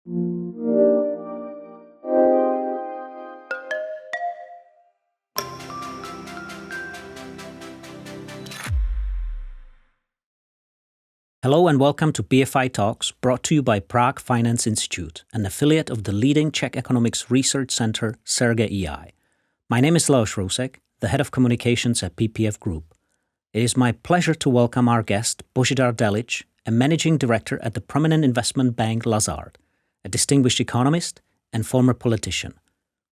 Hello and welcome to BFI Talks, brought to you by Prague Finance Institute, an affiliate of the leading Czech economics research center Serbian EU. My name is Leoš Rousek, the head of communications at PPF Group. It is my pleasure to welcome our guest, Bozidar Djelic, a managing director at the prominent investment bank Lazard, a distinguished economist and former politician.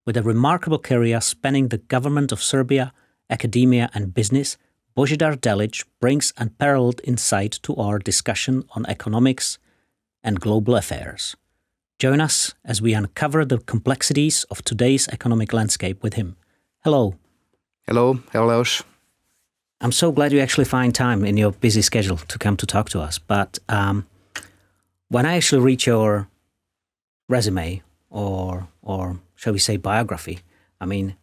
With a remarkable career spanning the government of Serbia, academia and business, Bozidar Djelic brings unparalleled insight to our discussion on economics and global affairs. Join us as we uncover the complexities of today's economic landscape with him. Hello. Hello, Leoš. I'm so glad you actually find time in your busy schedule to come to talk to us. But when I actually read your resume or shall we say biography, I mean,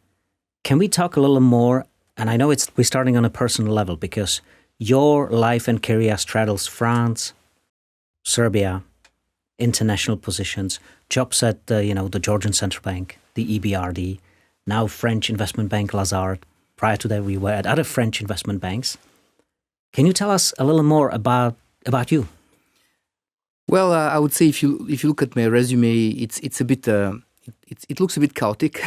can we talk a little more? And I know we're starting on a personal level because your life and career straddles France, Serbia, international positions, jobs at the Georgian Central Bank, the EBRD, now French investment bank Lazard. Prior to that, we were at other French investment banks. Can you tell us a little more about you? Well, I would say if you look at my resume, it's a bit it looks a bit chaotic,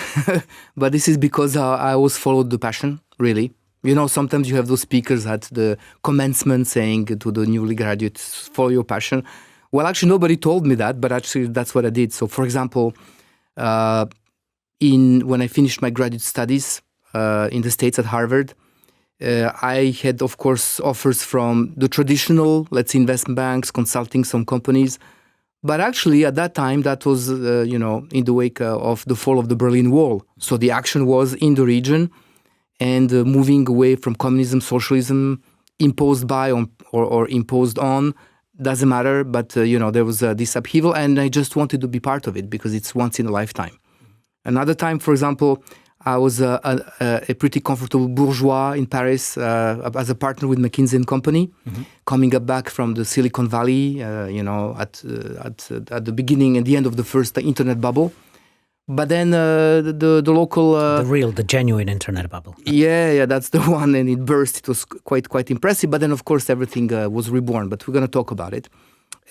but this is because I always followed the passion. Really, sometimes you have those speakers at the commencement saying to the newly graduates, "Follow your passion." Well, actually, nobody told me that, but actually, that's what I did. So, for example, when I finished my graduate studies in the States at Harvard, I had, of course, offers from the traditional, let's say, investment banks, consulting, some companies. But actually, at that time, that was, in the wake of the fall of the Berlin Wall. So the action was in the region and moving away from communism, socialism, imposed by or imposed on, doesn't matter. But, there was this upheaval, and I just wanted to be part of it because it's once in a lifetime. Another time, for example, I was a pretty comfortable bourgeois in Paris as a partner with McKinsey & Company, coming back from the Silicon Valley, at the beginning and the end of the first internet bubble. But then the local... the genuine internet bubble. Yeah, that's the one, and it burst. It was quite impressive. But then, of course, everything was reborn, but we're going to talk about it.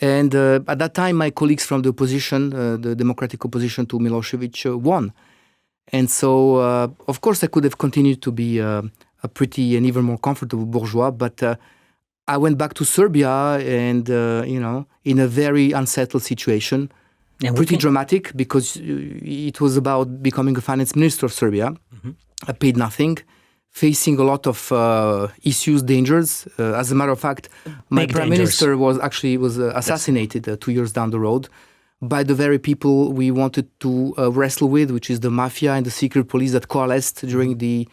And at that time, my colleagues from the opposition, the democratic opposition to Milosevic, won. And so, of course, I could have continued to be a pretty and even more comfortable bourgeois, but I went back to Serbia and, in a very unsettled situation, pretty dramatic because it was about becoming a finance minister of Serbia. I paid nothing, facing a lot of issues, dangers. As a matter of fact, my prime minister was assassinated 2 years down the road by the very people we wanted to wrestle with, which is the mafia and the secret police that coalesced during the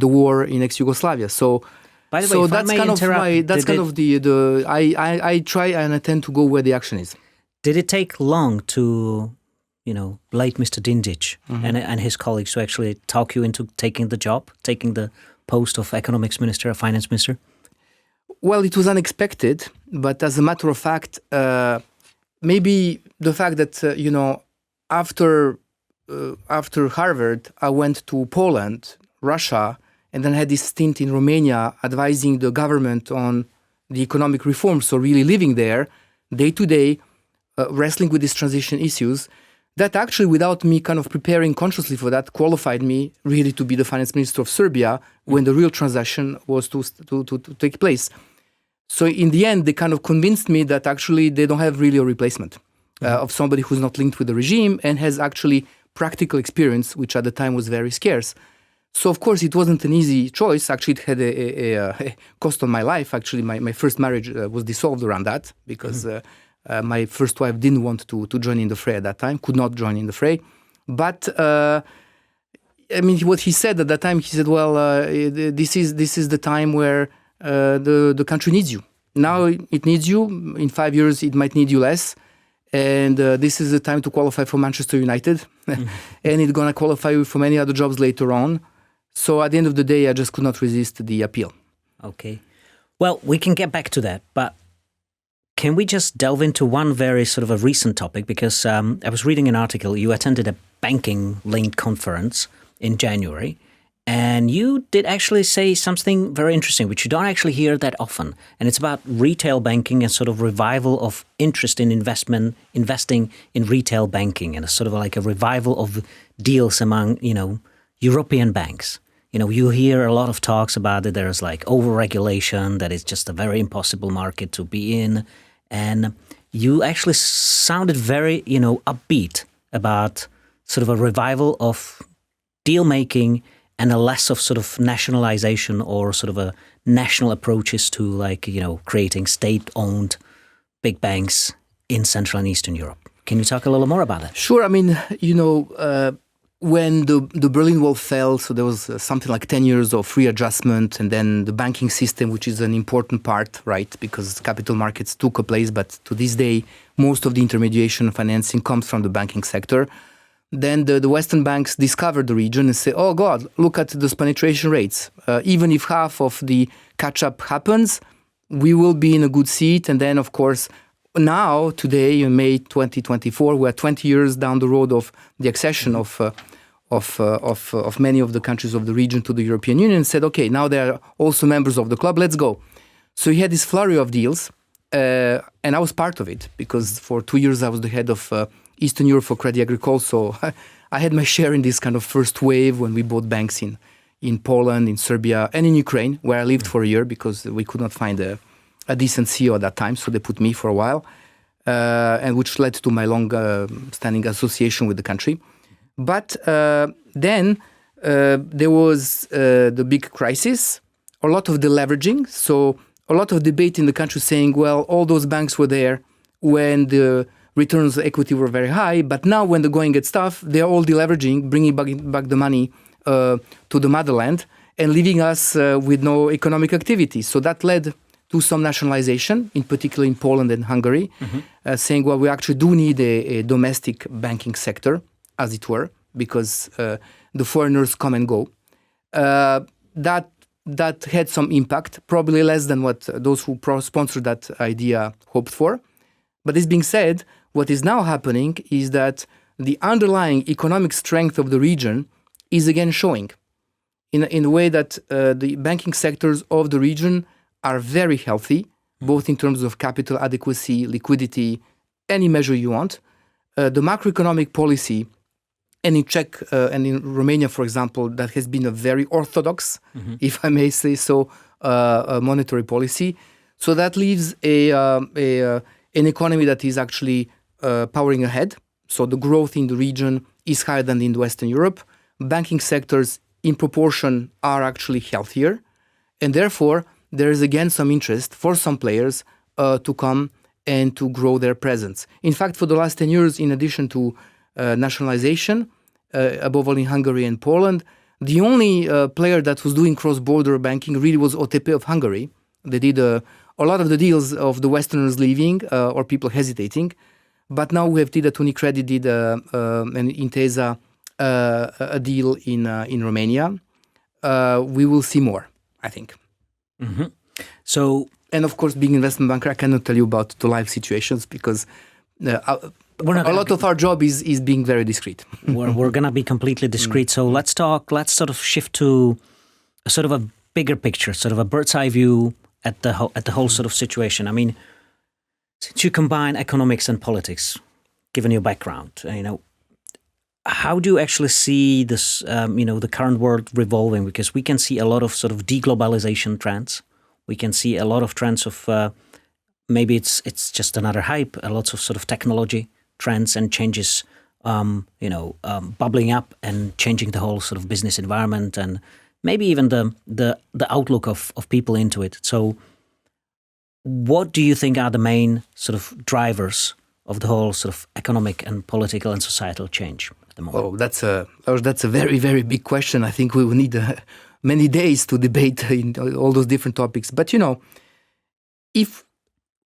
war in ex-Yugoslavia. So, by the way, I try and I tend to go where the action is. Did it take long to, late Mr. Dindic and his colleagues to actually talk you into taking the post of economics minister, finance minister? Well, it was unexpected, but as a matter of fact, maybe the fact that, after Harvard, I went to Poland, Russia, and then had this stint in Romania advising the government on the economic reforms. So really living there, day to day, wrestling with these transition issues, that actually, without me kind of preparing consciously for that, qualified me really to be the finance minister of Serbia when the real transition was to take place. So in the end, they kind of convinced me that actually they don't have really a replacement of somebody who's not linked with the regime and has actually practical experience, which at the time was very scarce. So of course, it wasn't an easy choice. Actually, it had a cost on my life. Actually, my first marriage was dissolved around that because my first wife didn't want to join in the fray at that time, could not join in the fray. But what he said at that time, he said, well, this is the time where the country needs you. Now it needs you. In 5 years, it might need you less. And this is the time to qualify for Manchester United. And it's going to qualify you for many other jobs later on. So at the end of the day, I just could not resist the appeal. Okay. Well, we can get back to that. But can we just delve into one very sort of a recent topic? Because I was reading an article, you attended a banking-linked conference in January, and you did actually say something very interesting, which you don't actually hear that often. And it's about retail banking and sort of revival of interest in investing in retail banking, and a sort of like a revival of deals among, European banks. You hear a lot of talks about it. There's like over-regulation, that is just a very impossible market to be in. And you actually sounded very, upbeat about sort of a revival of deal-making and a less of sort of nationalization or sort of a national approaches to creating state-owned big banks in Central and Eastern Europe. Can you talk a little more about that? Sure. I mean, when the Berlin Wall fell, so there was something like 10 years of readjustment, and then the banking system, which is an important part, right? Because capital markets took a place, but to this day, most of the intermediation financing comes from the banking sector. Then the Western banks discovered the region and say, oh God, look at those penetration rates. Even if half of the catch-up happens, we will be in a good seat. And then, of course, now, today, in May 2024, we're 20 years down the road of the accession of many of the countries of the region to the European Union, and said, okay, now they're also members of the club, let's go. So he had this flurry of deals, and I was part of it, because for 2 years I was the head of Eastern Europe for Crédit Agricole, so I had my share in this kind of first wave when we bought banks in Poland, in Serbia, and in Ukraine, where I lived for a year because we could not find a decent CEO at that time, so they put me for a while, and which led to my long-standing association with the country. But then there was the big crisis, a lot of deleveraging, so a lot of debate in the country saying, well, all those banks were there when the returns on equity were very high, but now when the going gets tough, they're all deleveraging, bringing back the money to the motherland and leaving us with no economic activity. So that led to some nationalization, in particular in Poland and Hungary, saying, well, we actually do need a domestic banking sector, as it were, because the foreigners come and go. That had some impact, probably less than what those who sponsored that idea hoped for. But this being said, what is now happening is that the underlying economic strength of the region is again showing in a way that the banking sectors of the region are very healthy, both in terms of capital adequacy, liquidity, any measure you want. The macroeconomic policy, and in Czech and in Romania, for example, that has been a very orthodox, if I may say so, monetary policy. So that leaves an economy that is actually powering ahead. So the growth in the region is higher than in Western Europe. Banking sectors, in proportion, are actually healthier. And therefore, there is again some interest for some players to come and to grow their presence. In fact, for the last 10 years, in addition to nationalization, above all in Hungary and Poland, the only player that was doing cross-border banking really was OTP of Hungary. They did a lot of the deals of the Westerners leaving or people hesitating. But now we have Tida Unicredit did and Intesa a deal in Romania. We will see more, I think. So, and of course, being investment banker, I cannot tell you about the live situations because a lot of our job is being very discreet. We're going to be completely discreet. So let's sort of shift to a sort of a bigger picture, sort of a bird's eye view at the whole sort of situation. I mean, since you combine economics and politics, given your background, how do you actually see this, the current world revolving? Because we can see a lot of sort of deglobalization trends. We can see a lot of trends of maybe it's just another hype. A lot of sort of technology trends and changes, bubbling up and changing the whole sort of business environment and maybe even the outlook of people into it. So, what do you think are the main sort of drivers of the whole sort of economic and political and societal change at the moment? Oh, that's a very, very big question. I think we will need many days to debate in all those different topics. But, if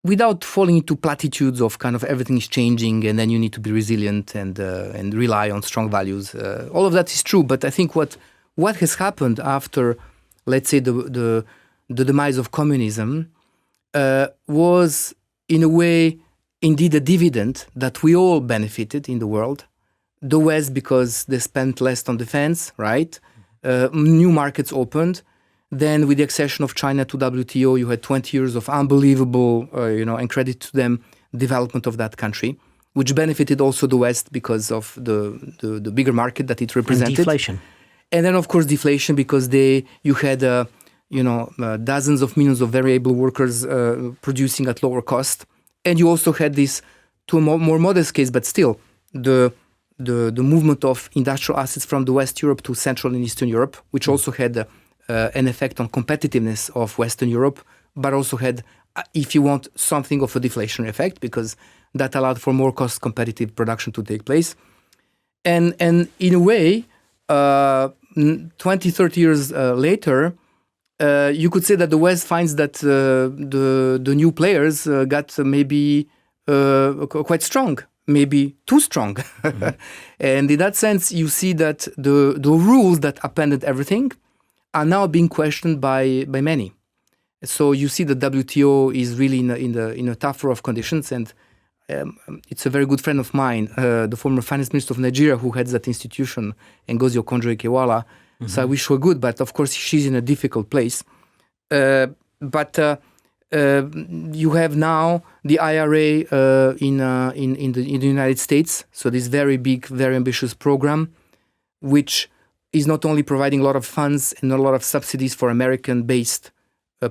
without falling into platitudes of kind of everything is changing and then you need to be resilient and rely on strong values, all of that is true. But I think what has happened after, let's say, the demise of communism was in a way, indeed a dividend that we all benefited in the world. The West, because they spent less on defense, right? New markets opened. Then with the accession of China to WTO, you had 20 years of unbelievable, and credit to them, development of that country, which benefited also the West because of the bigger market that it represented. And deflation. And then, of course, deflation, because you had dozens of millions of very able workers producing at lower cost. And you also had this, to a more modest case, but still, the movement of industrial assets from the West Europe to Central and Eastern Europe, which also had an effect on competitiveness of Western Europe, but also had, if you want, something of a deflationary effect, because that allowed for more cost-competitive production to take place. And in a way, 20, 30 years later, you could say that the West finds that the new players got maybe quite strong, maybe too strong. Mm-hmm. And in that sense, you see that the rules that appended everything are now being questioned by many. So you see that WTO is really in a tougher of conditions, and it's a very good friend of mine, the former finance minister of Nigeria, who heads that institution, Ngozi Okonjo-Iweala. Mm-hmm. So I wish her good, but of course she's in a difficult place. But you have now the IRA in the United States. So this very big, very ambitious program, which is not only providing a lot of funds and a lot of subsidies for American-based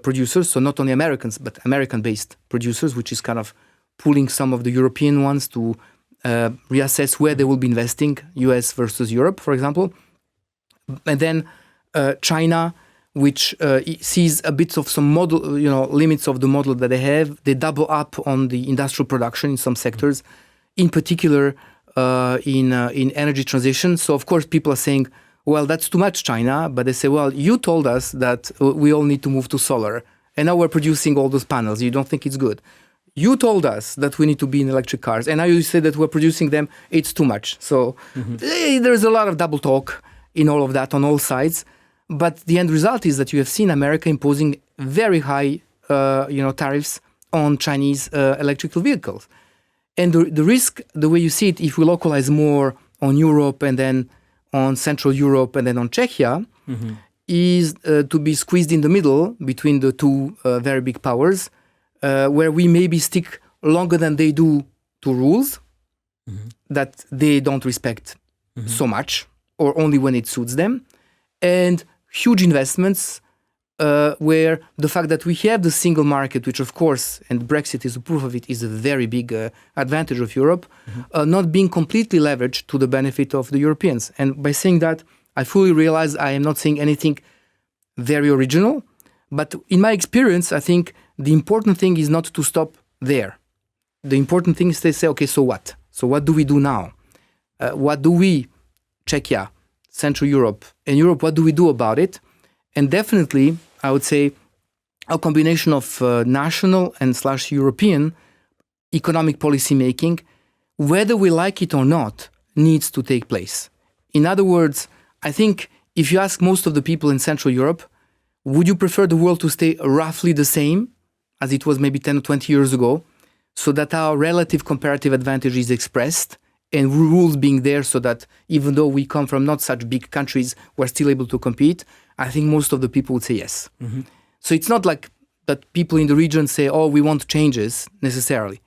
producers. So not only Americans, but American-based producers, which is kind of pulling some of the European ones to reassess where they will be investing, US versus Europe, for example. And then China, which sees a bit of some model, limits of the model that they have. They double up on the industrial production in some sectors, in particular in energy transition. So of course people are saying, well, that's too much, China. But they say, well, you told us that we all need to move to solar, and now we're producing all those panels. You don't think it's good. You told us that we need to be in electric cars, and now you say that we're producing them. It's too much. So there's a lot of double talk in all of that on all sides. But the end result is that you have seen America imposing very high, tariffs on Chinese electrical vehicles. And the risk, the way you see it, if we localize more on Europe and then on Central Europe and then on Czechia, is to be squeezed in the middle between the two very big powers, where we maybe stick longer than they do to rules that they don't respect so much, or only when it suits them, and huge investments where the fact that we have the single market, which of course, and Brexit is a proof of it, is a very big advantage of Europe, not being completely leveraged to the benefit of the Europeans. And by saying that, I fully realize I am not saying anything very original, but in my experience, I think the important thing is not to stop there. The important thing is to say, okay, so what? So what do we do now? What do we, Czechia, Central Europe, and Europe, what do we do about it? And definitely, I would say, a combination of national and / European economic policy making, whether we like it or not, needs to take place. In other words, I think if you ask most of the people in Central Europe, would you prefer the world to stay roughly the same as it was maybe 10 or 20 years ago, so that our relative comparative advantage is expressed and rules being there so that even though we come from not such big countries, we're still able to compete? I think most of the people would say yes. So it's not like that people in the region say, oh, we want changes necessarily.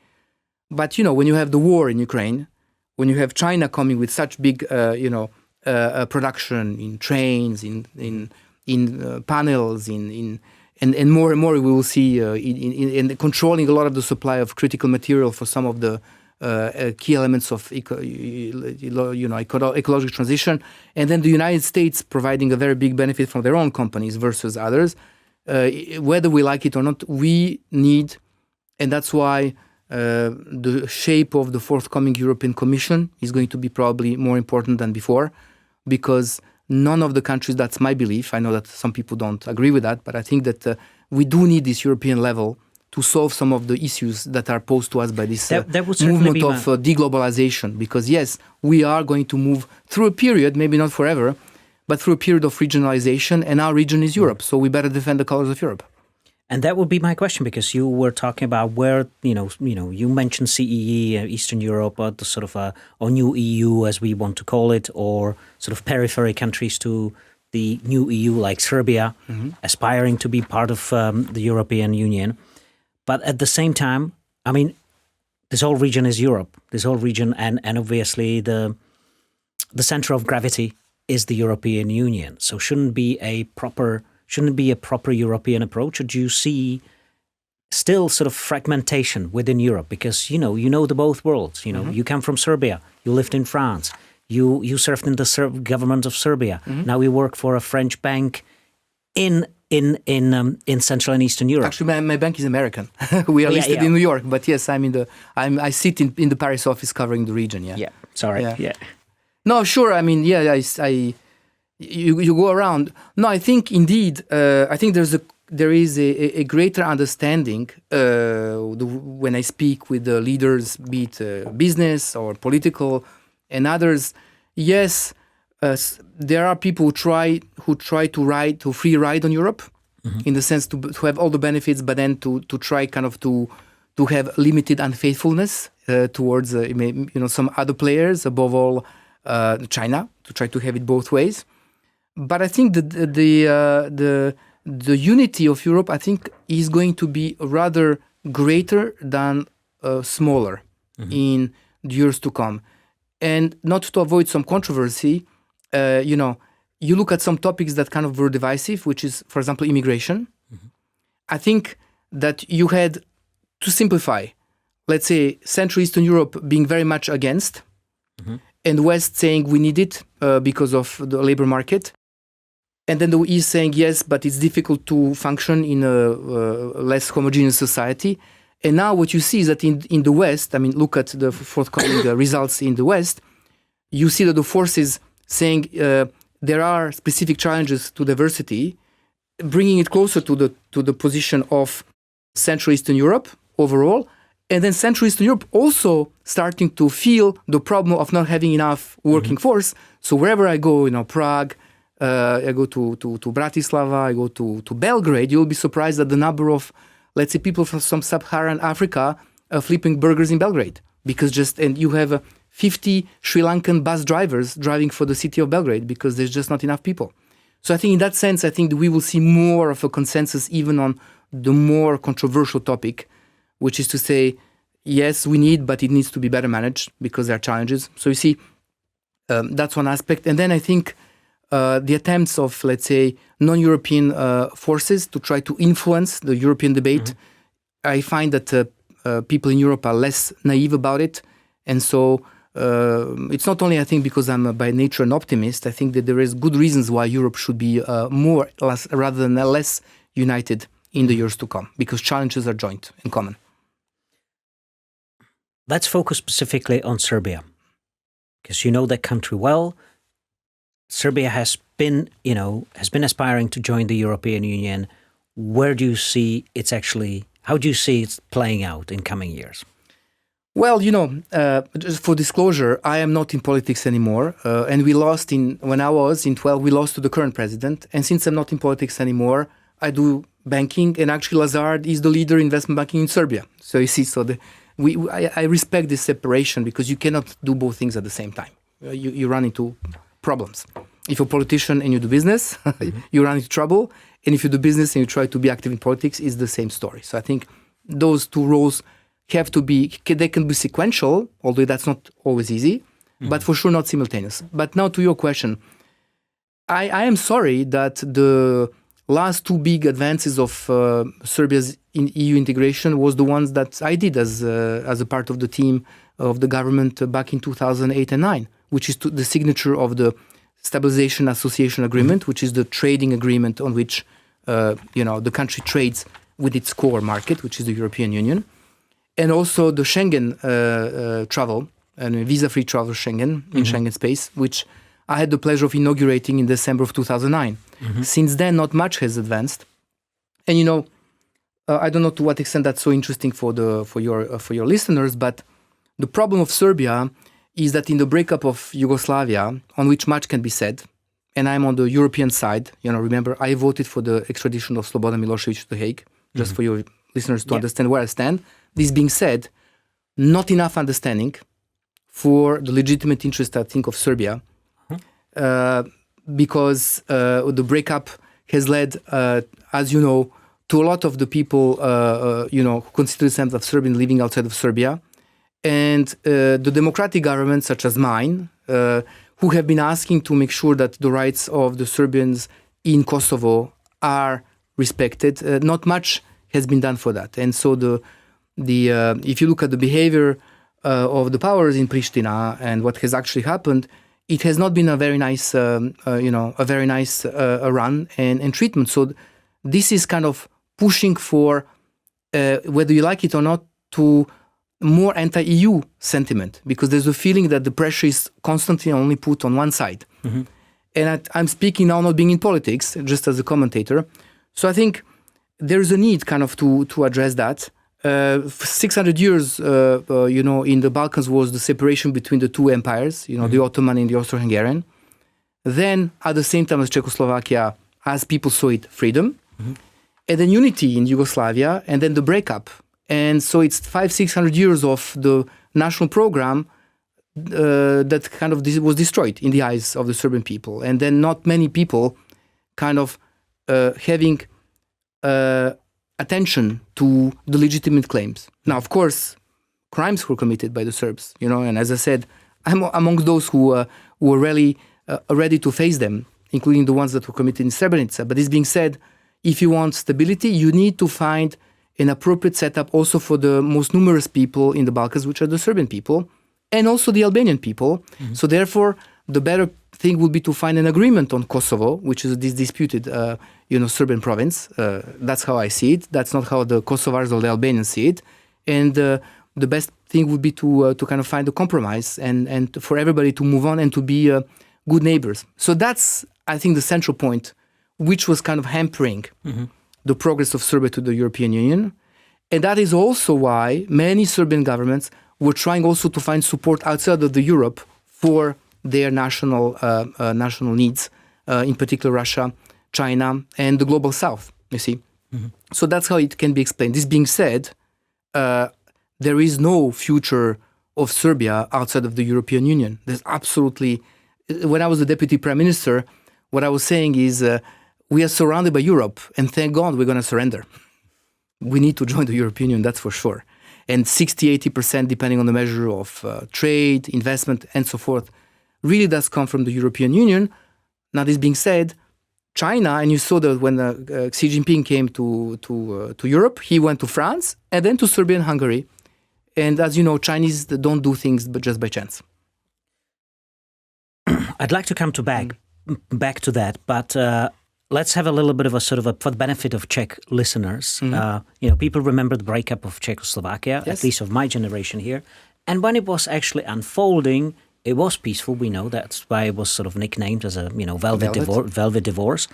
But, when you have the war in Ukraine, when you have China coming with such big, production in trains, in panels, and more and more we will see in controlling a lot of the supply of critical material for some of the key elements of ecological transition, and then the United States providing a very big benefit from their own companies versus others. Whether we like it or not, we need, and that's why the shape of the forthcoming European Commission is going to be probably more important than before, because none of the countries, that's my belief, I know that some people don't agree with that, but I think that we do need this European level to solve some of the issues that are posed to us by this movement of deglobalization. Because yes, we are going to move through a period, maybe not forever, but through a period of regionalization, and our region is Europe, so we better defend the colors of Europe. And that would be my question, because you were talking about where, you mentioned CEE, Eastern Europe, or the sort of or new EU, as we want to call it, or sort of periphery countries to the new EU, like Serbia, aspiring to be part of the European Union. But at the same time, I mean, this whole region is Europe. This whole region, and obviously the center of gravity is the European Union. So shouldn't it be a proper European approach, or do you see still sort of fragmentation within Europe? Because you know the both worlds. You come from Serbia, you lived in France, you served in the government of Serbia. Now you work for a French bank in Central and Eastern Europe. Actually, my bank is American. We are listed in New York, but yes, I sit in the Paris office covering the region. Yeah. Yeah. Sorry. Yeah. No, sure. I mean, you go around. No, I think indeed. I think there is a greater understanding when I speak with the leaders, be it business or political, and others. Yes, there are people who try to free ride on Europe, in the sense to have all the benefits, but then to try kind of to have limited unfaithfulness towards some other players, above all China, to try to have it both ways. But I think the unity of Europe, I think, is going to be rather greater than smaller in the years to come. And not to avoid some controversy, you look at some topics that kind of were divisive, which is, for example, immigration. I think that you had, to simplify, let's say, Central Eastern Europe being very much against, and West saying we need it because of the labor market. And then the East saying, yes, but it's difficult to function in a less homogeneous society. And now what you see is that in the West, I mean, look at the forthcoming results in the West, you see that the forces saying there are specific challenges to diversity, bringing it closer to the position of Central Eastern Europe overall, and then Central Eastern Europe also starting to feel the problem of not having enough working force. So wherever I go, Prague, I go to Bratislava, I go to Belgrade, you'll be surprised at the number of, let's say, people from some sub-Saharan Africa flipping burgers in Belgrade. And you have 50 Sri Lankan bus drivers driving for the city of Belgrade because there's just not enough people. So I think in that sense, I think we will see more of a consensus even on the more controversial topic, which is to say, yes, we need, but it needs to be better managed because there are challenges. So you see, that's one aspect. And then I think the attempts of, let's say, non-European forces to try to influence the European debate, I find that people in Europe are less naive about it. And so it's not only, I think, because I'm by nature an optimist. I think that there is good reasons why Europe should be less rather than less united in the years to come, because challenges are joint and common. Let's focus specifically on Serbia, because you know that country well. Serbia has been aspiring to join the European Union. Where do you see how do you see it playing out in coming years? Well, just for disclosure, I am not in politics anymore. And when I was in 12, we lost to the current president. And since I'm not in politics anymore, I do banking. And actually, Lazard is the leader in investment banking in Serbia. So you see, I respect this separation because you cannot do both things at the same time. You run into problems. If you're a politician and you do business, you run into trouble. And if you do business and you try to be active in politics, it's the same story. So I think those two roles they can be sequential, although that's not always easy, but for sure not simultaneous. But now to your question, I am sorry that the last two big advances of Serbia's EU integration was the ones that I did as a part of the team of the government back in 2008 and 2009, which is the signature of the Stabilization Association Agreement, which is the trading agreement on which the country trades with its core market, which is the European Union. And also the Schengen travel, and visa-free travel Schengen, in Schengen space, which I had the pleasure of inaugurating in December of 2009. Since then, not much has advanced. And I don't know to what extent that's so interesting for your listeners, but the problem of Serbia is that in the breakup of Yugoslavia, on which much can be said, and I'm on the European side, remember, I voted for the extradition of Slobodan Milosevic to The Hague just for your listeners to understand where I stand. This being said, not enough understanding for the legitimate interest, I think, of Serbia, because the breakup has led, as you know, to a lot of the people, who consider themselves Serbian living outside of Serbia. And the democratic governments, such as mine, who have been asking to make sure that the rights of the Serbians in Kosovo are respected, not much has been done for that. And so if you look at the behavior of the powers in Pristina and what has actually happened, it has not been a very nice, run and treatment. So this is kind of pushing for, whether you like it or not, to more anti-EU sentiment, because there's a feeling that the pressure is constantly only put on one side. Mm-hmm. And I'm speaking now not being in politics, just as a commentator. So I think there's a need kind of to address that. 600 years, in the Balkans was the separation between the two empires, the Ottoman and the Austro-Hungarian. Then, at the same time as Czechoslovakia, as people saw it, freedom. Mm-hmm. And then unity in Yugoslavia, and then the breakup. And so it's 500-600 years of the national program that kind of was destroyed in the eyes of the Serbian people. And then not many people kind of having attention to the legitimate claims. Now, of course, crimes were committed by the Serbs, and as I said, I'm among those who were really ready to face them, including the ones that were committed in Srebrenica. But this being said, if you want stability, you need to find an appropriate setup also for the most numerous people in the Balkans, which are the Serbian people, and also the Albanian people. Mm-hmm. So therefore, the better thing would be to find an agreement on Kosovo, which is this disputed, Serbian province. That's how I see it. That's not how the Kosovars or the Albanians see it. And the best thing would be to kind of find a compromise and for everybody to move on and to be good neighbors. So that's, I think, the central point, which was kind of hampering the progress of Serbia to the European Union. And that is also why many Serbian governments were trying also to find support outside of the Europe for their national needs, in particular Russia, China, and the global South, you see. Mm-hmm. So that's how it can be explained. This being said, there is no future of Serbia outside of the European Union. There's absolutely... When I was the deputy prime minister, what I was saying is we are surrounded by Europe, and thank God we're going to surrender. We need to join the European Union, that's for sure. And 60-80%, depending on the measure of trade, investment, and so forth, really does come from the European Union. Now, this being said, China, and you saw that when Xi Jinping came to Europe, he went to France and then to Serbia and Hungary. And as you know, Chinese don't do things but just by chance. I'd like to come back to that, but let's have a little bit of a sort of for the benefit of Czech listeners. People remember the breakup of Czechoslovakia, yes, at least of my generation here. And when it was actually unfolding, it was peaceful. We know that's why it was sort of nicknamed as a velvet divorce.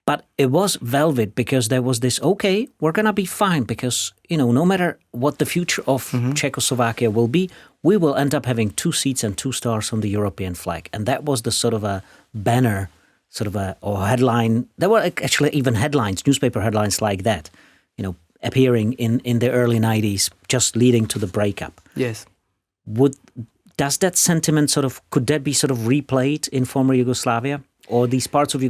But it was velvet because there was this, okay, we're going to be fine because, no matter what the future of Czechoslovakia will be, we will end up having 2 seats and 2 stars on the European flag. And that was the sort of a banner, or headline. There were actually even headlines, newspaper headlines like that, appearing in the early 90s, just leading to the breakup. Yes. Does that sentiment could that be replayed in former Yugoslavia? Or these parts of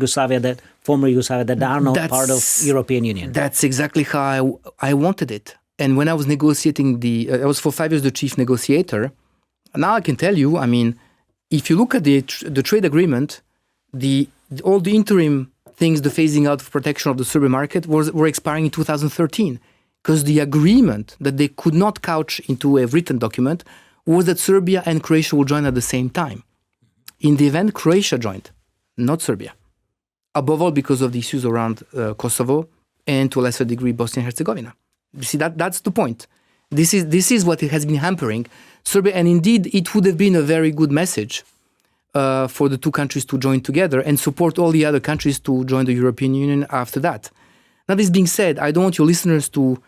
former Yugoslavia that are not part of European Union? That's exactly how I wanted it. And when I was negotiating I was for 5 years the chief negotiator. Now I can tell you, if you look at the trade agreement, all the interim things, the phasing out of protection of the Serbian market were expiring in 2013. Because the agreement that they could not couch into a written document was that Serbia and Croatia will join at the same time. In the event, Croatia joined, not Serbia. Above all because of the issues around Kosovo and to a lesser degree Bosnia and Herzegovina. You see, that's the point. This is what it has been hampering Serbia, and indeed it would have been a very good message for the 2 countries to join together and support all the other countries to join the European Union after that. Now, this being said, I don't want your listeners to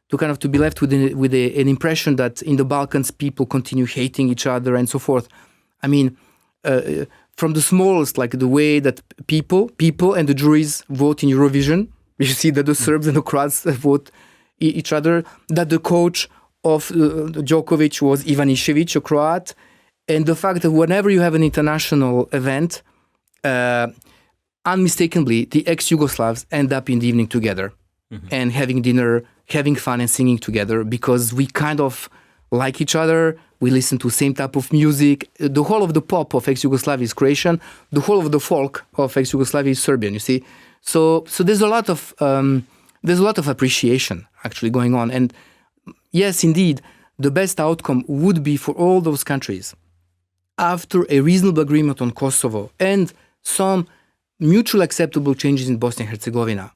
be left with an impression that in the Balkans people continue hating each other and so forth. From the smallest, like the way that people and the juries vote in Eurovision, You see that the Serbs and the Croats vote each other, that the coach of Djokovic was Ivanišević, a Croat, and the fact that whenever you have an international event, unmistakably, the ex-Yugoslavs end up in the evening together and having dinner, having fun and singing together because we kind of like each other. We listen to the same type of music. The whole of the pop of ex-Yugoslavia is Croatian. The whole of the folk of ex-Yugoslavia is Serbian, you see. So there's a lot of appreciation actually going on. And yes, indeed, the best outcome would be for all those countries after a reasonable agreement on Kosovo and some mutually acceptable changes in Bosnia and Herzegovina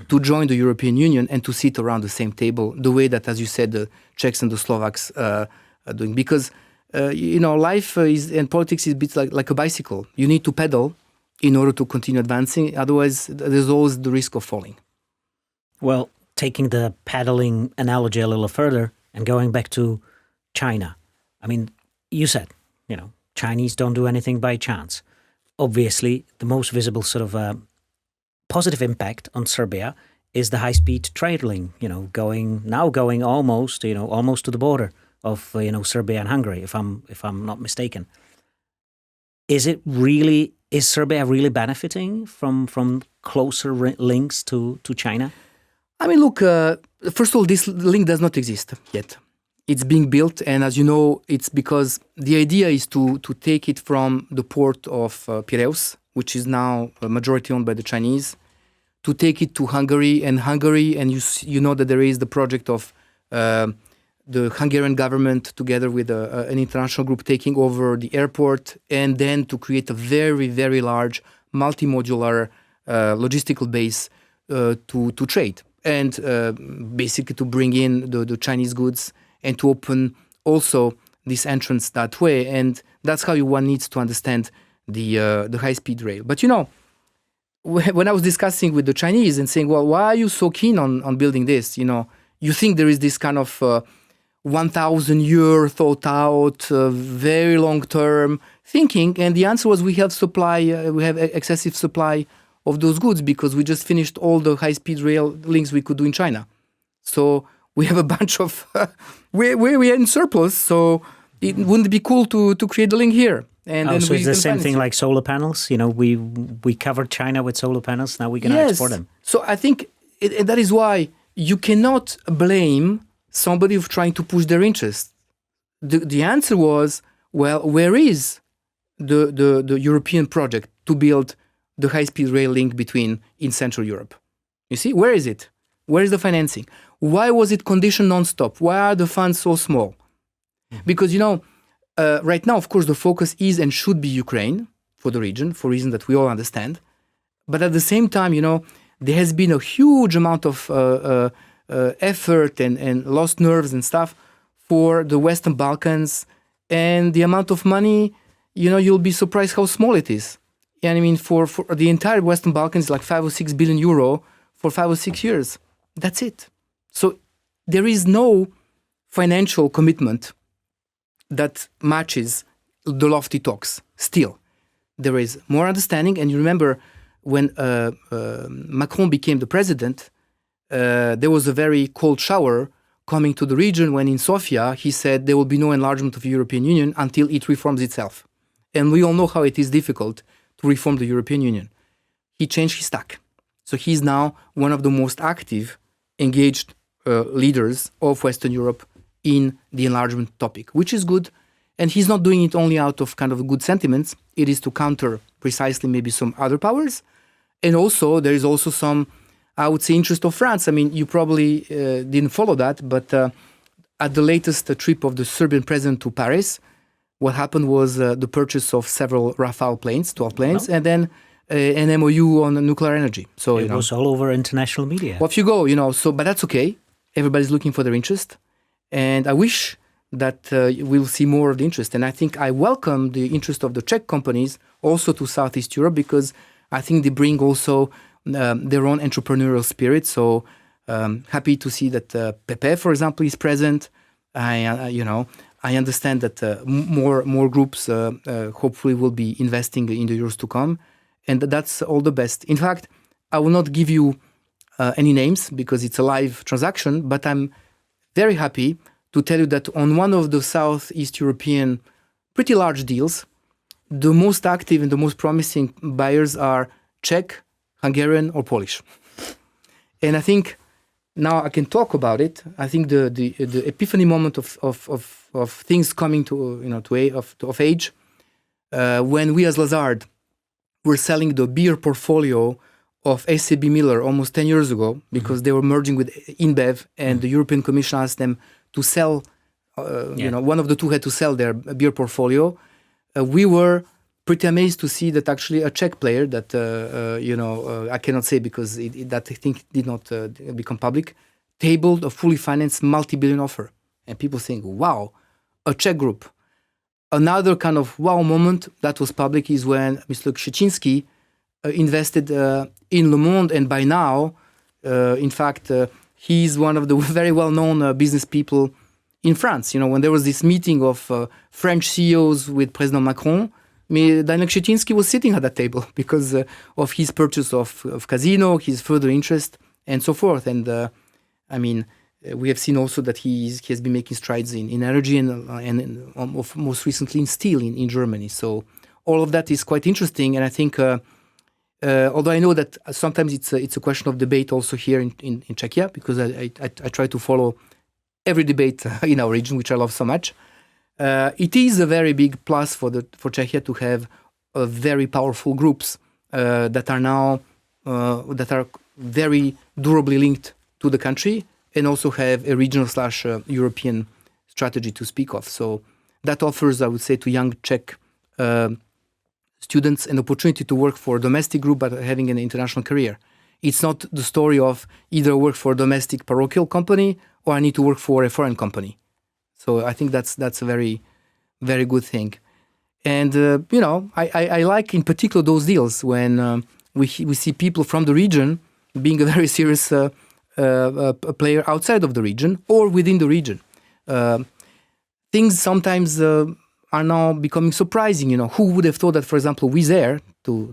to join the European Union and to sit around the same table, the way that, as you said, the Czechs and the Slovaks are doing. Because, life and politics is a bit like a bicycle. You need to pedal in order to continue advancing. Otherwise, there's always the risk of falling. Well, taking the paddling analogy a little further and going back to China. I mean, you said, Chinese don't do anything by chance. Obviously, the most visible sort of positive impact on Serbia is the high-speed trade link, going almost, almost to the border of, Serbia and Hungary, if I'm not mistaken. Is Serbia really benefiting from closer links to China? I mean, look, first of all, this link does not exist yet. It's being built, and as you know, it's because the idea is to take it from the port of Piraeus, which is now majority owned by the Chinese, to take it to Hungary, and you know that there is the project of the Hungarian government together with an international group taking over the airport, and then to create a very, very large multi-modular logistical base to trade, and basically to bring in the Chinese goods and to open also this entrance that way. And that's how one needs to understand the high-speed rail. But when I was discussing with the Chinese and saying, well, why are you so keen on building this? You think there is this kind of 1,000-year thought out, very long-term thinking. And the answer was we have excessive supply of those goods because we just finished all the high-speed rail links we could do in China. So we have a bunch of, we are in surplus, so it wouldn't be cool to create the link here. And so it's the same thing like solar panels? We covered China with solar panels, now we're going to export them. So I think that is why you cannot blame somebody for trying to push their interests. The answer was, well, where is the European project to build the high-speed rail link in Central Europe? You see, where is it? Where is the financing? Why was it conditioned non-stop? Why are the funds so small? Because, right now, of course, the focus is and should be Ukraine for the region, for reasons that we all understand. But at the same time, there has been a huge amount of effort and lost nerves and stuff for the Western Balkans. And the amount of money, you'll be surprised how small it is. And I mean, for the entire Western Balkans, like 5 or 6 billion euro for 5 or 6 years. That's it. So there is no financial commitment that matches the lofty talks. Still, there is more understanding. And you remember when Macron became the president, there was a very cold shower coming to the region when in Sofia he said there will be no enlargement of the European Union until it reforms itself. And we all know how it is difficult to reform the European Union. He changed his tack. So he's now one of the most active, engaged leaders of Western Europe in the enlargement topic, which is good. And he's not doing it only out of kind of good sentiments. It is to counter precisely maybe some other powers. And also, there is also some, I would say, interest of France. I mean, you probably didn't follow that, but at the latest trip of the Serbian president to Paris, what happened was the purchase of several Rafale planes, 12 planes, and then an MOU on nuclear energy. So it was all over international media. Off you go, but that's okay. Everybody's looking for their interest. And I wish that we'll see more of the interest. And I think I welcome the interest of the Czech companies also to Southeast Europe because I think they bring also their own entrepreneurial spirit. So happy to see that Pepe, for example, is present. I understand that more groups hopefully will be investing in the years to come. And that's all the best. In fact, I will not give you any names because it's a live transaction, but I'm very happy to tell you that on one of the Southeast European pretty large deals, the most active and the most promising buyers are Czech, Hungarian, or Polish. And I think now I can talk about it. I think the epiphany moment of things coming to age when we as Lazard were selling the beer portfolio of SAB Miller almost 10 years ago because they were merging with InBev, and the European Commission asked them to sell. One of the two had to sell their beer portfolio. We were pretty amazed to see that actually a Czech player that I cannot say because that I think did not become public, tabled a fully financed multi-billion offer, and people think, wow, a Czech group. Another kind of wow moment that was public is when Mr. Krzycinski invested in Le Monde, and by now, in fact, he's one of the very well-known business people in France. When there was this meeting of French CEOs with President Macron, Daniel Krzycinski was sitting at that table because of his purchase of Casino, his further interest, and so forth. And we have seen also that he has been making strides in energy and most recently in steel in Germany. So all of that is quite interesting. And I think, although I know that sometimes it's a question of debate also here in Czechia, because I try to follow every debate in our region, which I love so much. It is a very big plus for Czechia to have very powerful groups that are now that are very durably linked to the country, and also have a regional/European strategy to speak of. So that offers, I would say, to young Czech students an opportunity to work for a domestic group but having an international career. It's not the story of either work for a domestic parochial company or I need to work for a foreign company. So I think that's a very, very good thing. And, I like in particular those deals when we see people from the region being a very serious player outside of the region or within the region. Things sometimes are now becoming surprising. Who would have thought that, for example, Wizz Air, who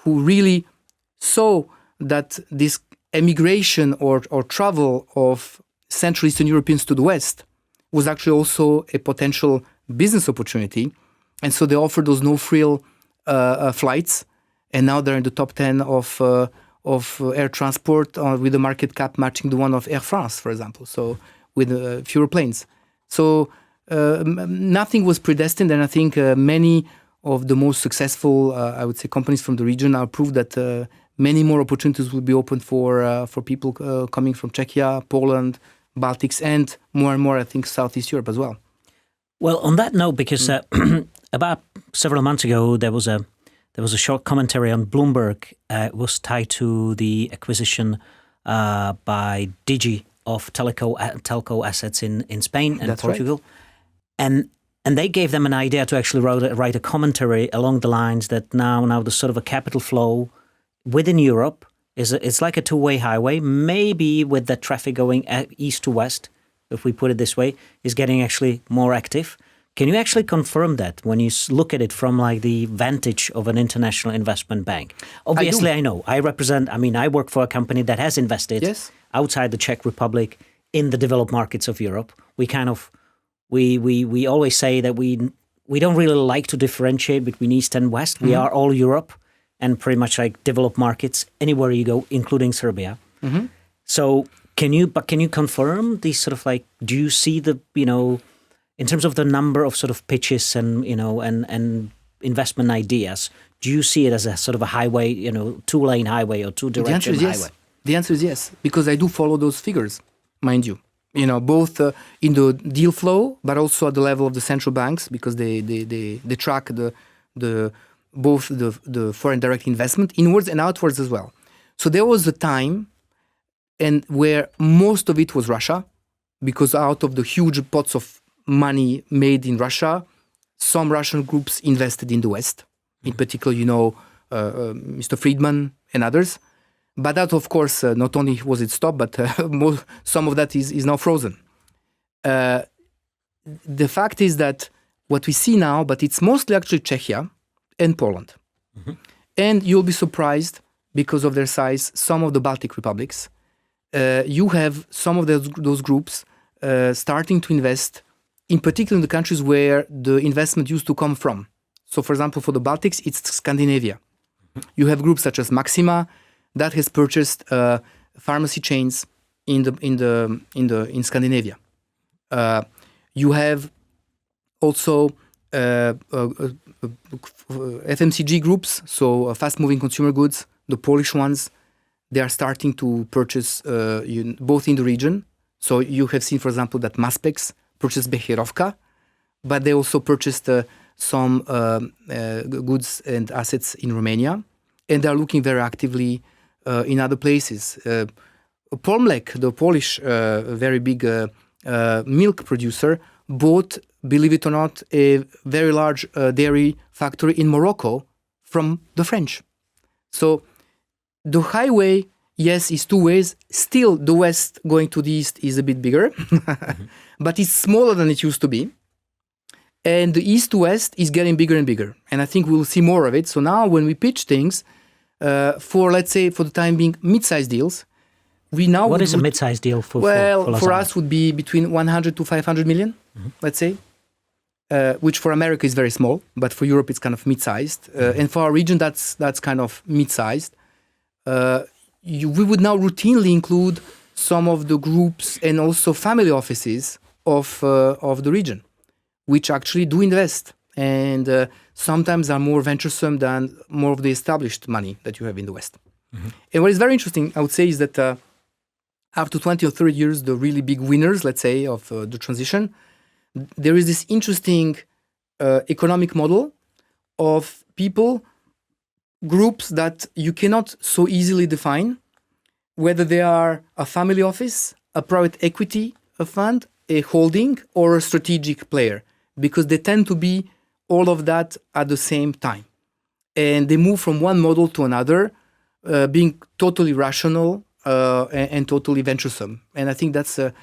really saw that this emigration or travel of Central Eastern Europeans to the West was actually also a potential business opportunity. And so they offered those no-frill flights. And now they're in the top 10 of air transport with a market cap matching the one of Air France, for example. So with fewer planes. So nothing was predestined. And I think many of the most successful, I would say, companies from the region are proof that many more opportunities will be open for people coming from Czechia, Poland, Baltics, and more, I think, Southeast Europe as well. Well, on that note, because about several months ago, there was a short commentary on Bloomberg. It was tied to the acquisition by Digi of telco assets in Spain and That's Portugal. Right. And they gave them an idea to actually write a commentary along the lines that now the sort of a capital flow within Europe it's like a two-way highway, maybe with the traffic going east to west, if we put it this way, is getting actually more active. Can you actually confirm that when you look at it from like the vantage of an international investment bank? Obviously, I know. I work for a company that has invested outside the Czech Republic in the developed markets of Europe. We always say that we don't really like to differentiate between East and West. Mm-hmm. We are all Europe and pretty much like developed markets anywhere you go, including Serbia. Mm-hmm. So can you confirm these sort of like, do you see the, in terms of the number of sort of pitches and, and investment ideas, do you see it as a sort of a highway, two-lane highway or two-direction highway? Yes. The answer is yes, because I do follow those figures, mind you. Both in the deal flow, but also at the level of the central banks, because they track both the foreign direct investment inwards and outwards as well. So there was a time and where most of it was Russia, because out of the huge pots of money made in Russia, some Russian groups invested in the West. In particular, Mr. Friedman and others. But that, of course, not only was it stopped, but some of that is now frozen. The fact is that what we see now, but it's mostly actually Czechia and Poland. Mm-hmm. And you'll be surprised because of their size, some of the Baltic republics. You have some of those groups starting to invest, in particular in the countries where the investment used to come from. So, for example, for the Baltics, it's Scandinavia. You have groups such as Maxima that has purchased pharmacy chains in Scandinavia. You have also FMCG groups, so fast-moving consumer goods, the Polish ones. They are starting to purchase both in the region. So you have seen, for example, that Maspex purchased Becherovka, but they also purchased some goods and assets in Romania, and they are looking very actively in other places. Polmlek, the Polish very big milk producer, bought, believe it or not, a very large dairy factory in Morocco from the French. So the highway, yes, is two ways. Still, the west going to the east is a bit bigger, but it's smaller than it used to be. And the east to west is getting bigger and bigger. And I think we'll see more of it. So now when we pitch things for, let's say, for the time being, mid-sized deals, we now... What is a mid-sized deal for for us would be between 100 to 500 million, let's say, which for America is very small, but for Europe it's kind of mid-sized. And for our region, that's kind of mid-sized. We would now routinely include some of the groups and also family offices of the region, which actually do invest and sometimes are more venturesome than more of the established money that you have in the West. And what is very interesting, I would say, is that after 20 or 30 years, the really big winners, let's say, of the transition, there is this interesting economic model of people, groups that you cannot so easily define, whether they are a family office, a private equity, a fund, a holding, or a strategic player, because they tend to be all of that at the same time. And they move from one model to another, being totally rational and totally venturesome. And I think that's a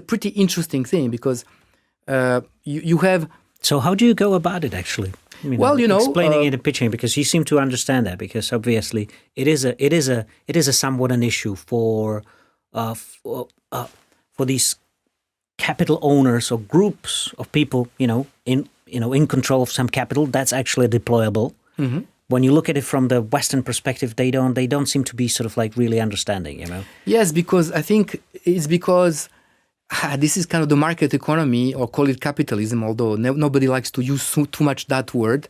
pretty interesting thing, because you have... So how do you go about it, actually? Explaining it and pitching, because you seem to understand that, because obviously it is a somewhat an issue for these capital owners or groups of people, in control of some capital that's actually deployable. When you look at it from the Western perspective, they don't seem to be sort of like really understanding, Yes, because I think it's because this is kind of the market economy, or call it capitalism, although nobody likes to use too much that word.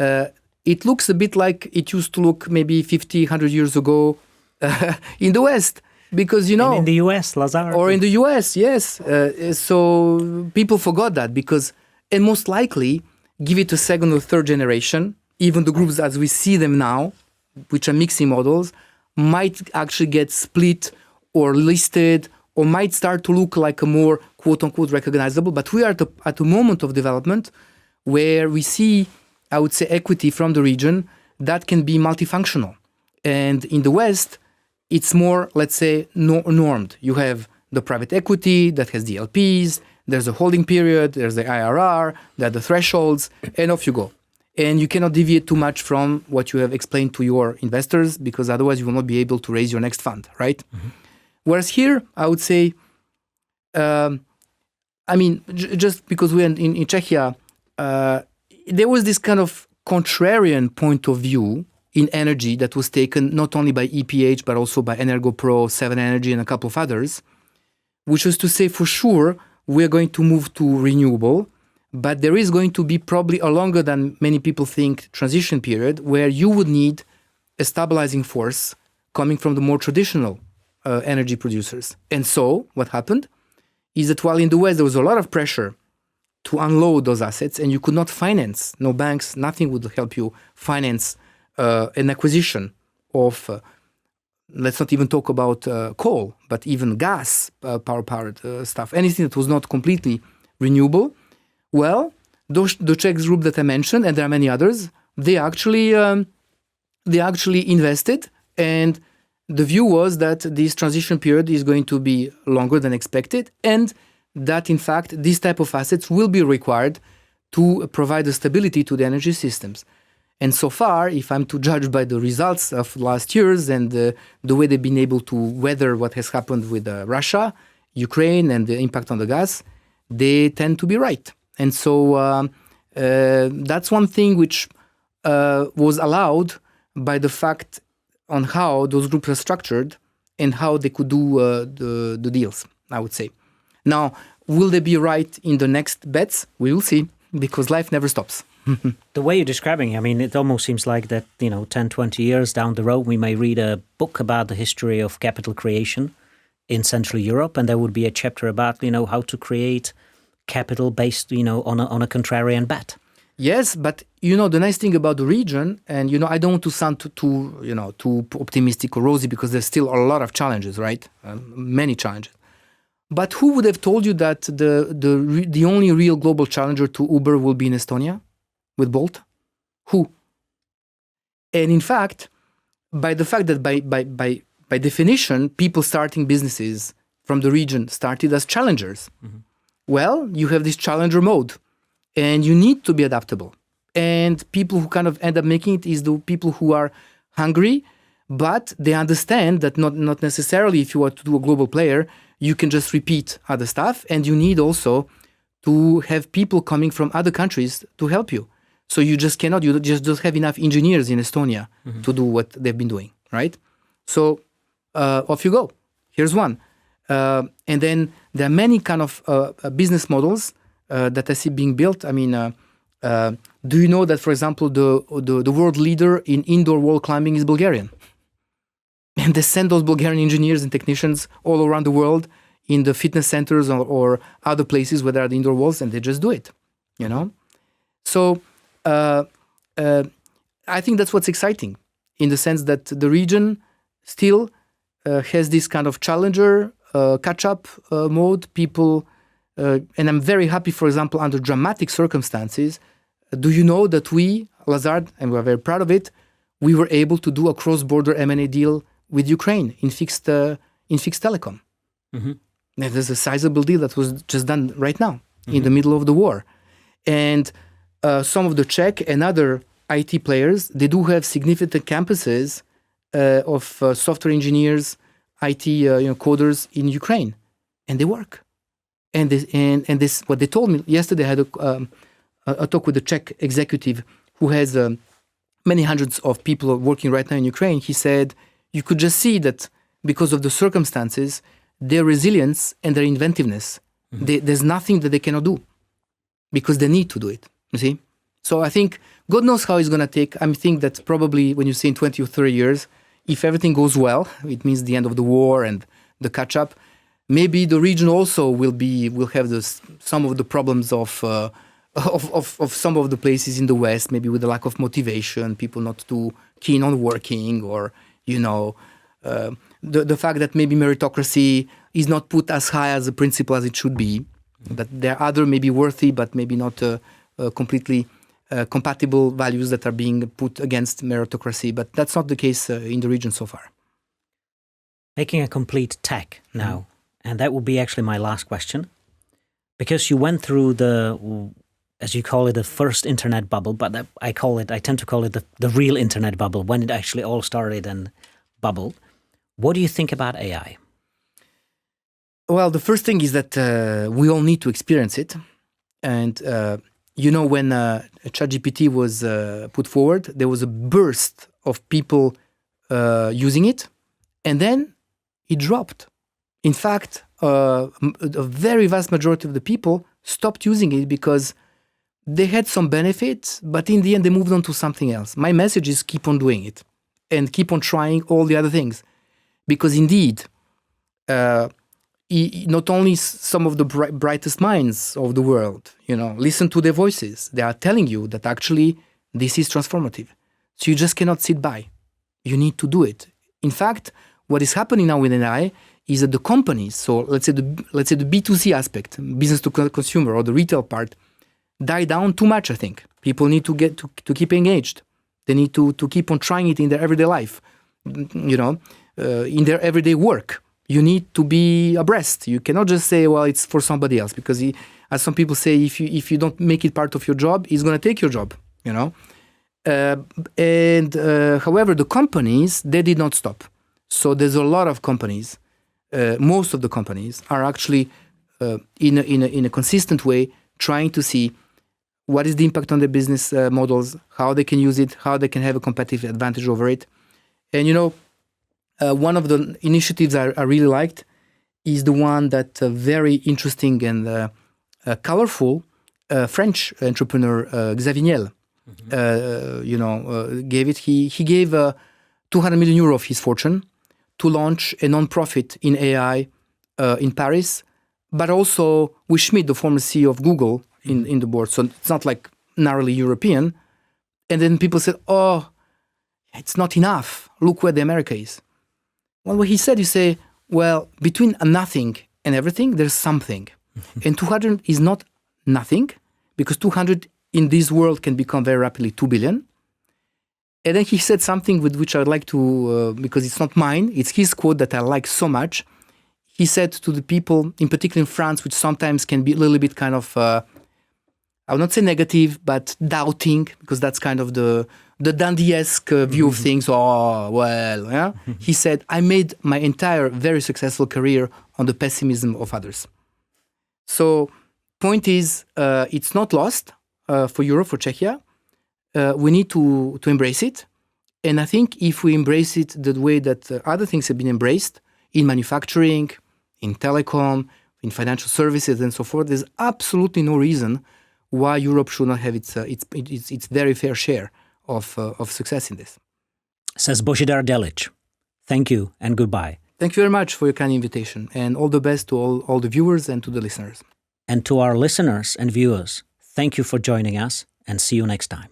It looks a bit like it used to look maybe 50, 100 years ago in the West. Because, And in the US, Lazard. Or in the US, yes. So people forgot that, and most likely, give it a second or third generation, even the groups as we see them now, which are mixing models, might actually get split or listed, or might start to look like a more quote-unquote recognizable. But we are at a moment of development where we see, I would say, equity from the region that can be multifunctional. And in the West, it's more, let's say, normed. You have the private equity that has the LPs, there's a holding period, there's the IRR, there are the thresholds, and off you go. And you cannot deviate too much from what you have explained to your investors, because otherwise you will not be able to raise your next fund, right? Whereas here, I would say, just because we're in Czechia, there was this kind of contrarian point of view in energy that was taken not only by EPH, but also by EnergoPro, 7 Energy, and a couple of others, which was to say, for sure, we're going to move to renewable, but there is going to be probably a longer than many people think transition period where you would need a stabilizing force coming from the more traditional energy producers. And so what happened is that while in the West there was a lot of pressure to unload those assets, and you could not finance, no banks, nothing would help you finance an acquisition of, let's not even talk about coal, but even gas, powered stuff, anything that was not completely renewable. Well, the Czech group that I mentioned, and there are many others, they actually invested, and the view was that this transition period is going to be longer than expected, and that in fact these type of assets will be required to provide the stability to the energy systems. And so far, if I'm to judge by the results of last years and the way they've been able to weather what has happened with Russia, Ukraine, and the impact on the gas, they tend to be right. And so that's one thing which was allowed by the fact on how those groups are structured and how they could do the deals, I would say. Now, will they be right in the next bets? We will see, because life never stops. The way you're describing, I mean, it almost seems like that, 10, 20 years down the road, we may read a book about the history of capital creation in Central Europe, and there would be a chapter about, how to create capital based, on a contrarian bet. Yes, but, the nice thing about the region, and, I don't want to sound too optimistic or rosy, because there's still a lot of challenges, right? Many challenges. But who would have told you that the only real global challenger to Uber will be in Estonia? With Bolt? Who? And in fact, by the fact that by definition, people starting businesses from the region started as challengers. Mm-hmm. Well, you have this challenger mode, and you need to be adaptable. And people who kind of end up making it is the people who are hungry, but they understand that not necessarily if you are to do a global player, you can just repeat other stuff, and you need also to have people coming from other countries to help you. So you just don't have enough engineers in Estonia to do what they've been doing, right? So off you go. Here's one. And then there are many kind of business models that I see being built. I mean, do you know that, for example, the world leader in indoor wall climbing is Bulgarian? And they send those Bulgarian engineers and technicians all around the world in the fitness centers or other places where there are the indoor walls, and they just do it, So I think that's what's exciting, in the sense that the region still has this kind of challenger, catch-up mode. People, and I'm very happy, for example, under dramatic circumstances, do you know that we, Lazard, and we're very proud of it, we were able to do a cross-border M&A deal with Ukraine in fixed telecom. Mm-hmm. There's a sizable deal that was just done right now, in the middle of the war. And some of the Czech and other IT players, they do have significant campuses of software engineers, IT coders in Ukraine, and they work. And this what they told me yesterday. I had a talk with the Czech executive who has many hundreds of people working right now in Ukraine. He said you could just see that because of the circumstances, their resilience and their inventiveness, there's nothing that they cannot do, because they need to do it. You see? So I think God knows how it's going to take. I think that probably when you say in 20 or 30 years, if everything goes well, it means the end of the war and the catch-up, maybe the region also will have some of the problems of some of the places in the West, maybe with the lack of motivation, people not too keen on working, or, the fact that maybe meritocracy is not put as high as a principle as it should be, that there are other maybe worthy but maybe not completely compatible values that are being put against meritocracy. But that's not the case in the region so far. Making a complete tech now, and that will be actually my last question, because you went through as you call it, the first internet bubble, but I tend to call it the real internet bubble, when it actually all started and bubbled. What do you think about AI? Well, the first thing is that we all need to experience it. And, when ChatGPT was put forward, there was a burst of people using it, and then it dropped. In fact, a very vast majority of the people stopped using it because they had some benefits, but in the end, they moved on to something else. My message is keep on doing it and keep on trying all the other things. Because indeed, not only some of the brightest minds of the world, listen to their voices. They are telling you that actually this is transformative. So you just cannot sit by. You need to do it. In fact, what is happening now with AI is that the companies, so let's say the B2C aspect, business to consumer, or the retail part, die down too much, I think. People need to get to keep engaged. They need to keep on trying it in their everyday life, in their everyday work. You need to be abreast. You cannot just say, well, it's for somebody else, because as some people say, if you don't make it part of your job, it's going to take your job, However, the companies, they did not stop. So there's a lot of companies. Most of the companies are actually in a consistent way trying to see what is the impact on their business models, how they can use it, how they can have a competitive advantage over it. And one of the initiatives I really liked is the one that very interesting and colorful French entrepreneur Xavier Niel gave it. He gave 200 million euro of his fortune to launch a non-profit in AI in Paris, but also with Schmidt, the former CEO of Google, in the board. So it's not like narrowly European. And then people said, oh, it's not enough. Look where the America is. Well, what he said, you say, well, between nothing and everything, there's something. And 200 is not nothing, because 200 in this world can become very rapidly 2 billion. And then he said something with which I'd like to, because it's not mine, it's his quote that I like so much. He said to the people, in particular in France, which sometimes can be a little bit kind of, I would not say negative, but doubting, because that's kind of the dandy-esque view of things. Oh, well, yeah. He said, I made my entire very successful career on the pessimism of others. So, point is, it's not lost for Europe, for Czechia. We need to embrace it. And I think if we embrace it the way that other things have been embraced, in manufacturing, in telecom, in financial services and so forth, there's absolutely no reason why Europe should not have its very fair share of success in this. Says Bozidar Djelic. Thank you and goodbye. Thank you very much for your kind invitation, and all the best to all the viewers and to the listeners. And to our listeners and viewers, thank you for joining us, and see you next time.